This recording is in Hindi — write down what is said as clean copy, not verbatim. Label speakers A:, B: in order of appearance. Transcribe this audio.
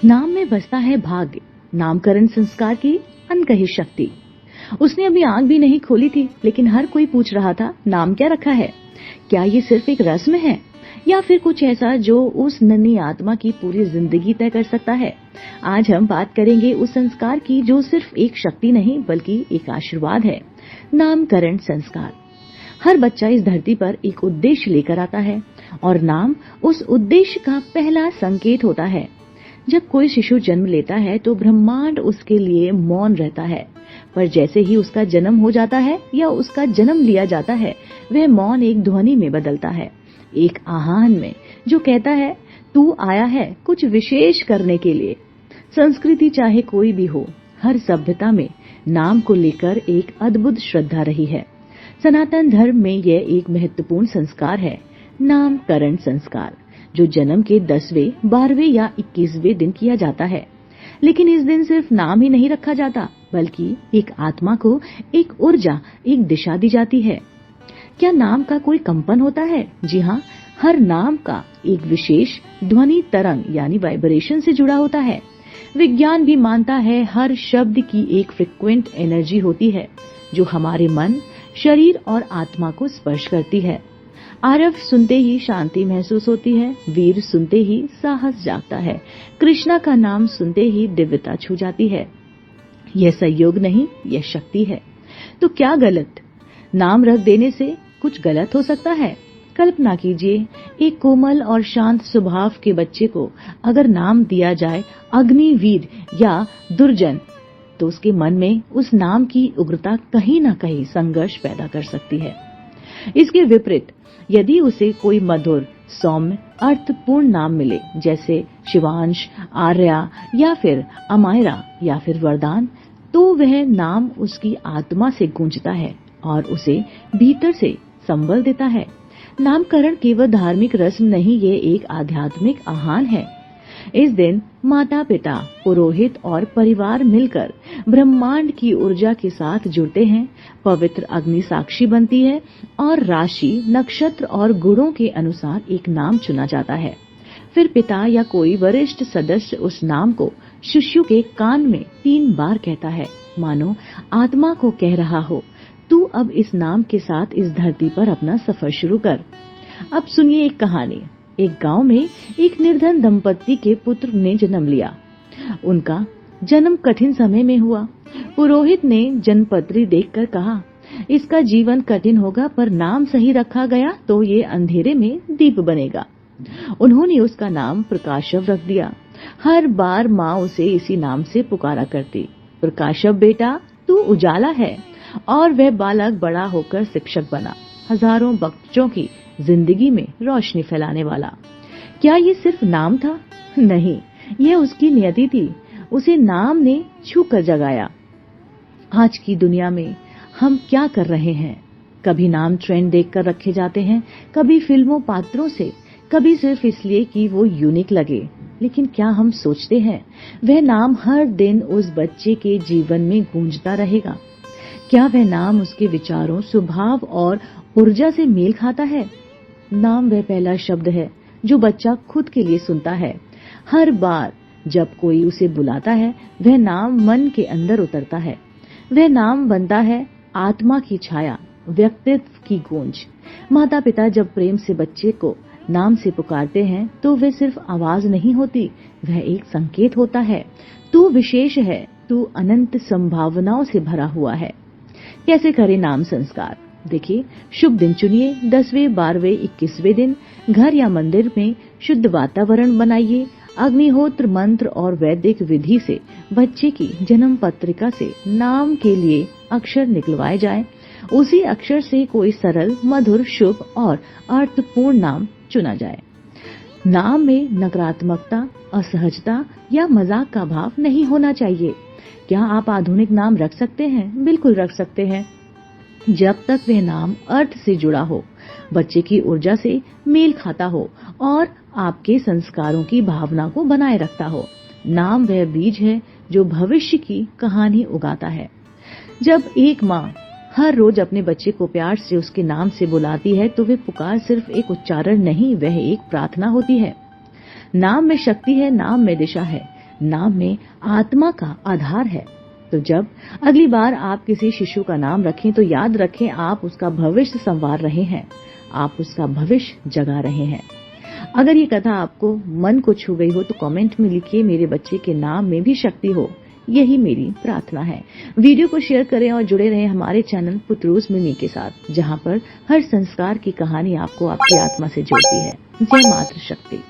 A: नाम में बसता है भाग्य, नामकरण संस्कार की अनकही शक्ति। उसने अभी आंख भी नहीं खोली थी, लेकिन हर कोई पूछ रहा था, नाम क्या रखा है? क्या ये सिर्फ एक रस्म है या फिर कुछ ऐसा जो उस नन्ही आत्मा की पूरी जिंदगी तय कर सकता है? आज हम बात करेंगे उस संस्कार की जो सिर्फ एक शक्ति नहीं बल्कि एक आशीर्वाद है, नामकरण संस्कार। हर बच्चा इस धरती पर एक उद्देश्य लेकर आता है और नाम उस उद्देश्य का पहला संकेत होता है। जब कोई शिशु जन्म लेता है तो ब्रह्मांड उसके लिए मौन रहता है, पर जैसे ही उसका जन्म हो जाता है या उसका जन्म लिया जाता है, वह मौन एक ध्वनि में बदलता है, एक आह्वान में जो कहता है, तू आया है कुछ विशेष करने के लिए। संस्कृति चाहे कोई भी हो, हर सभ्यता में नाम को लेकर एक अद्भुत श्रद्धा रही है। सनातन धर्म में यह एक महत्वपूर्ण संस्कार है, नामकरण संस्कार, जो जन्म के 10वें, 12वें या 21वें दिन किया जाता है। लेकिन इस दिन सिर्फ नाम ही नहीं रखा जाता, बल्कि एक आत्मा को एक ऊर्जा, एक दिशा दी जाती है। क्या नाम का कोई कंपन होता है? जी हाँ, हर नाम का एक विशेष ध्वनि तरंग यानी वाइब्रेशन से जुड़ा होता है। विज्ञान भी मानता है हर शब्द की एक फ्रीक्वेंट एनर्जी होती है जो हमारे मन, शरीर और आत्मा को स्पर्श करती है। आरव सुनते ही शांति महसूस होती है, वीर सुनते ही साहस जागता है, कृष्णा का नाम सुनते ही दिव्यता छू जाती है। यह संयोग नहीं, यह शक्ति है। तो क्या गलत? नाम रख देने से कुछ गलत हो सकता है? कल्पना कीजिए, एक कोमल और शांत स्वभाव के बच्चे को अगर नाम दिया जाए अग्निवीर या दुर्जन, तो उसके मन में उस नाम की उग्रता कहीं न कहीं संघर्ष पैदा कर सकती है। इसके विपरीत यदि उसे कोई मधुर, सौम्य, अर्थपूर्ण नाम मिले, जैसे शिवांश, आर्या या फिर अमायरा या फिर वरदान, तो वह नाम उसकी आत्मा से गूंजता है और उसे भीतर से संबल देता है। नामकरण केवल धार्मिक रस्म नहीं, ये एक आध्यात्मिक आह्वान है। इस दिन माता पिता, पुरोहित और परिवार मिलकर ब्रह्मांड की ऊर्जा के साथ जुड़ते हैं, पवित्र अग्नि साक्षी बनती है और राशि, नक्षत्र और गुणों के अनुसार एक नाम चुना जाता है। फिर पिता या कोई वरिष्ठ सदस्य उस नाम को शिशु के कान में 3 बार कहता है, मानो आत्मा को कह रहा हो, तू अब इस नाम के साथ इस धरती पर अपना सफर शुरू कर। अब सुनिए एक कहानी। एक गांव में एक निर्धन दंपत्ति के पुत्र ने जन्म लिया। उनका जन्म कठिन समय में हुआ। पुरोहित ने जन्मपत्री देखकर कहा, इसका जीवन कठिन होगा, पर नाम सही रखा गया तो ये अंधेरे में दीप बनेगा। उन्होंने उसका नाम प्रकाशव रख दिया। हर बार माँ उसे इसी नाम से पुकारा करती, प्रकाशव बेटा, तू उजाला है। और वह बालक बड़ा होकर शिक्षक बना, हजारों बच्चों की जिंदगी में रोशनी फैलाने वाला। क्या ये सिर्फ नाम था? नहीं, यह उसकी नियति थी। उसे नाम ने छू कर जगाया। आज की दुनिया में हम क्या कर रहे हैं? कभी नाम ट्रेंड देखकर रखे जाते हैं, कभी फिल्मों पात्रों से, कभी सिर्फ इसलिए कि वो यूनिक लगे। लेकिन क्या हम सोचते हैं वह नाम हर दिन उस बच्चे के जीवन में गूंजता रहेगा? क्या वह नाम उसके विचारों, स्वभाव और ऊर्जा से मेल खाता है? नाम वह पहला शब्द है जो बच्चा खुद के लिए सुनता है। हर बार जब कोई उसे बुलाता है, वह नाम मन के अंदर उतरता है। वह नाम बनता है आत्मा की छाया, व्यक्तित्व की गूंज। माता पिता जब प्रेम से बच्चे को नाम से पुकारते हैं तो वे सिर्फ आवाज नहीं होती, वह एक संकेत होता है। तू विशेष है, तू अनंत संभावनाओं से भरा हुआ है। कैसे करें नाम संस्कार? देखिए, शुभ दिन चुनिए। 10वें, 12वें, 21वें दिन घर या मंदिर में शुद्ध वातावरण बनाइए। अग्निहोत्र मंत्र और वैदिक विधि से बच्चे की जन्म पत्रिका से नाम के लिए अक्षर निकलवाए जाएं। उसी अक्षर से कोई सरल, मधुर, शुभ और अर्थपूर्ण नाम चुना जाए। नाम में नकारात्मकता, असहजता या मजाक का भाव नहीं होना चाहिए। क्या आप आधुनिक नाम रख सकते हैं? बिल्कुल रख सकते हैं, जब तक वह नाम अर्थ से जुड़ा हो, बच्चे की ऊर्जा से मेल खाता हो और आपके संस्कारों की भावना को बनाए रखता हो। नाम वह बीज है जो भविष्य की कहानी उगाता है। जब एक माँ हर रोज अपने बच्चे को प्यार से उसके नाम से बुलाती है तो वे पुकार सिर्फ एक उच्चारण नहीं, वह एक प्रार्थना होती है। नाम में शक्ति है, नाम में दिशा है। नाम में आत्मा का आधार है। तो जब अगली बार आप किसी शिशु का नाम रखें तो याद रखें आप उसका भविष्य संवार रहे हैं, आप उसका भविष्य जगा रहे हैं। अगर ये कथा आपको मन को छू गई हो तो कमेंट में लिखिए मेरे बच्चे के नाम में भी शक्ति हो, यही मेरी प्रार्थना है। वीडियो को शेयर करें और जुड़े रहें हमारे चैनल पुत्रूस मिमी के साथ, जहां पर हर संस्कार की कहानी आपको आपकी आत्मा से जोड़ती है। जय मातृ शक्ति।